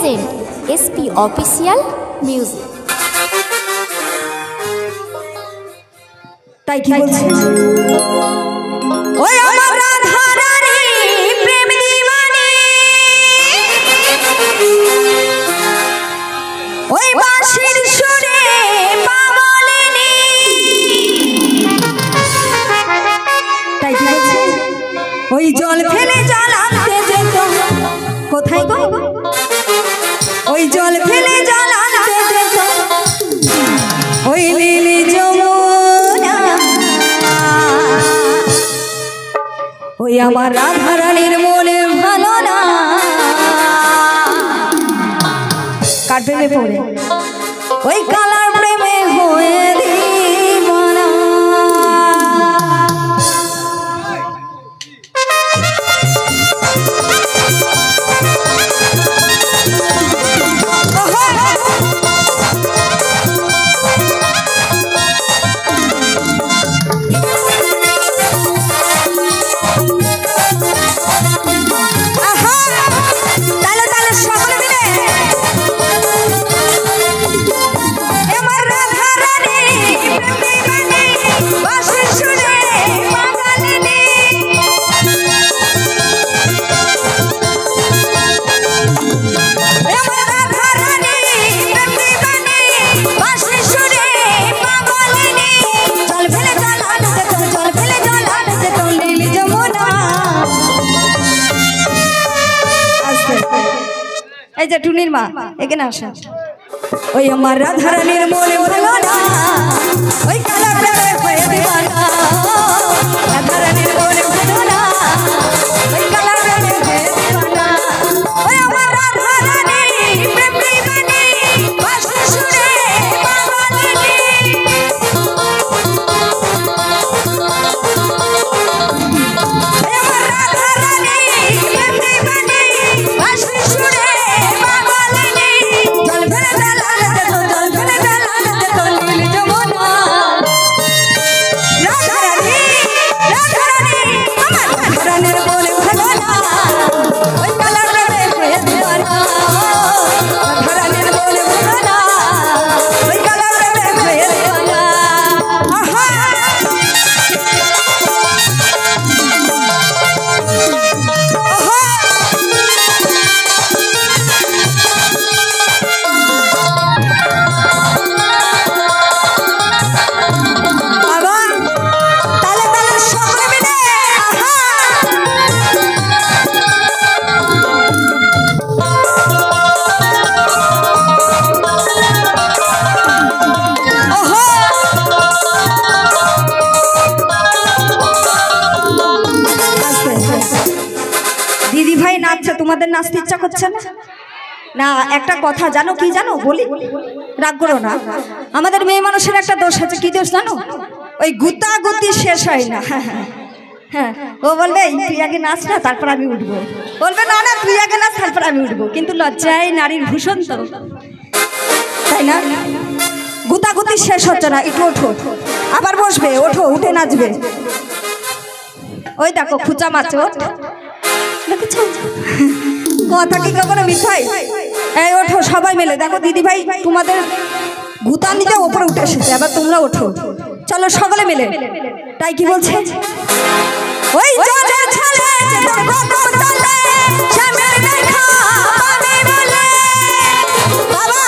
present SP Official Music. তাই কি বলছে ওই আমার রাধা রানী প্রেম দিওয়ানি ওই বাঁশির সুরে পাগলিনী তাই কি বলছে ওই জল ফেলে জল আনতে যেত কোথায় গো ওই জল ফেলে জল আনতে যেত ওই নীলি যমুনা ওই আমার রাধা রানীর মনে ভালো না কার প্রেমে পড়ে ওই কালার প্রেমে হয়ে দিওয়ানা এই যে টুনির মা এখানে আসা ওই আমার রাধা রানীর মনে ভালো না ওই কালা প্রেমে হয়ে দিওয়ানা রাধা রানীর মনে ভালো না ওই কালা প্রেমে হয়ে দিওয়ানা ওই আমার রাধা রানী প্রেম দিওয়ানি বাঁশি সুরে পাগলিনী ওই আমার রাধা রানী প্রেম দিওয়ানি বাঁশি সুরে তোমাদের নাচতে ইচ্ছা করছে না না একটা কথা জানো কি জানো বলি রাগ করো না আমাদের মেয়ে মানুষের একটা দোষ আছে কি দোষ জানো ওই গুতা গুতি শেষ হয় না হ্যাঁ ও বলবে তুই আগে নাচ না তারপর আমি উঠবো বলবে না না তুই আগে নাচ তারপর আমি উঠবো কিন্তু লজ্জায় নারীর ভূষণ তো তাই না গুতা গুতি শেষ হচ্ছে না একটু ওঠো আবার বসবে ওঠো উঠে নাচবে ওই দেখো খুচা মাছ কথা কি কখনো মিথ্যাই এই ওঠো সবাই মিলে দেখো দিদি ভাই তোমাদের গুতা নিতে ওপরে উঠে এসেছে আবার তোমরা ওঠো চলো সকলে মিলে তাই কি বলছে ওই জলের ছলে কদম তলে শ্যামের দেখা পাবে বলে বাবা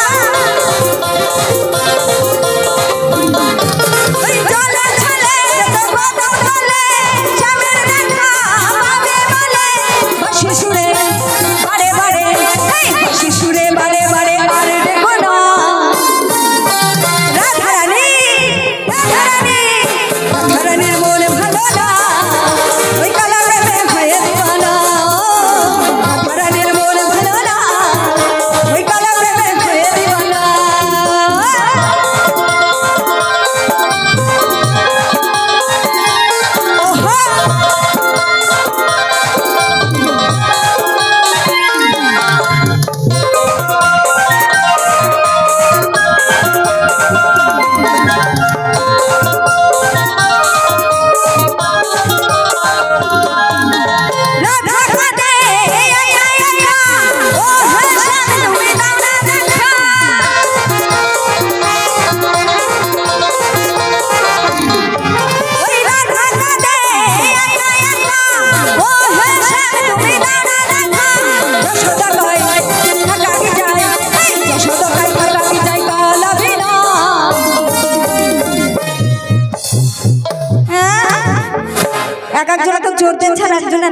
ওই জলের ছলে কদম তলে শ্যামের দেখা পাবে বলে বাঁশি সুরে বারে বারে বাঁশি সুরে বারে বারে আর দেখো না রাধা রানী রাধা রানী রাধা রানীর মনে ভালো না ওই কালা প্রেমে হয়ে দিওয়ানা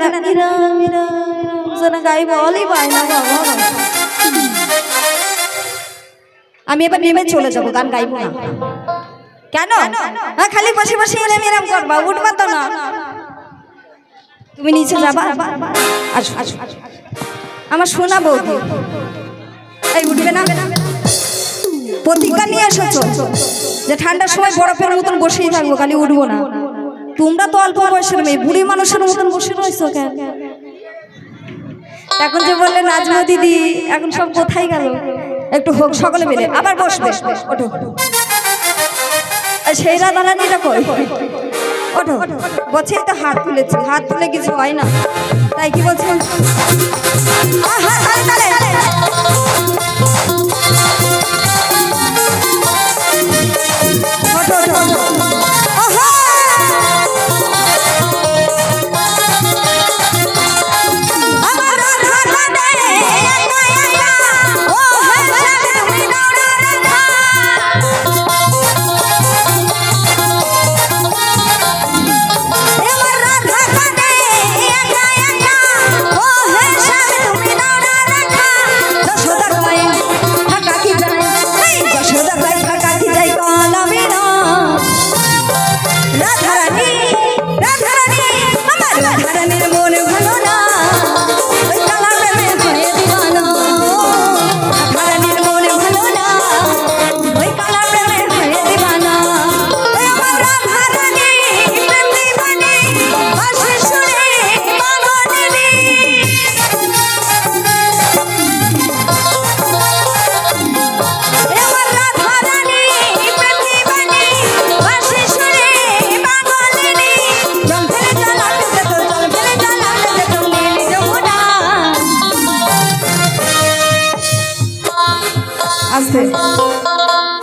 না না মীরা মীরা যেন গাই বলই পায় না বাবা। আমি এবার নেমে চলে যাবো, গান গাইবো না। কেন? হ্যাঁ, খালি বসে বসে এলে এরম করবা, উঠবা তো না। তুমি নিচে যাবা, আসো আসো আমার শোনা বৌদি। এই উঠবে না, প্রতিজ্ঞা নিয়ে এসেছো যে ঠান্ডার সময় বরফের মতন বসেই থাকবো, খালি উঠবো না। তোমরা তো অল্প বয়সের মেয়ে, বুড়ি মানুষের মতন বসে রয়েছো কেন? এখন যে বললে নাজমা দিদি, এখন সব কোথায় গেল? একটু হোক সকলে মিলে, আবার বসবে। ওঠো, সেই রাধারানীটা কই? ওঠো, বলছে তো হাত তুলেছি, হাত তুলে কিছু হয় না, তাই কি বলছে?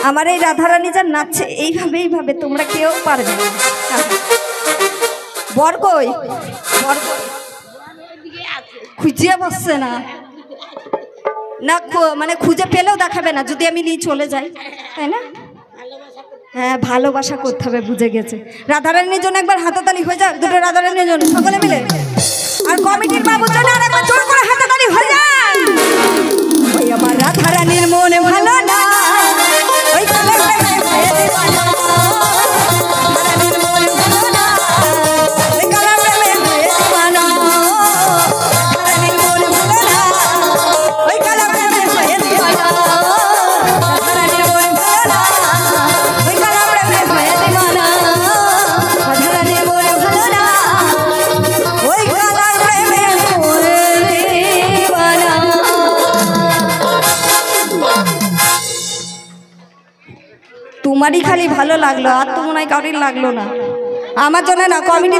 আমার এই রাধারানী যা নাচছে এইভাবে এইভাবে, তোমরা কেউ পারবে না। বর কই? খুঁজে বসছে না, না মানে খুঁজে পেলেও দেখাবে না যদি আমি নিয়ে চলে যাই, তাই না? হ্যাঁ, ভালোবাসা করতে হবে, বুঝে গেছে। রাধারানীর জন্য একবার হাততালি হয়ে যাক, দুটো রাধারানীর জন্য সকলে মিলে। আর কমিটির বাবুর জন্য আরেকবার জোর করে হাততালি হয়ে যাক। ওই আমার রাধারানীর মনে ভালো না, ওই কালে প্রেমে ভয়ে দিওয়ানা। রাধারানীর মনে ভালো না, ওই কালে প্রেমে ভয়ে দিওয়ানা। রাধারানীর মনে ভালো না, ওই কালে প্রেমে ভয়ে দিওয়ানা। রাধারানীর মনে ভালো না, ওই কালে প্রেমে ভয়ে দিওয়ানা। রাধারানীর মনে ভালো না, ওই কালে প্রেমে ভয়ে দিওয়ানা। তোমারই খালি ভালো লাগলো, আর তো মনে হয় কারোর লাগলো না। আমার জন্য না, কমিটি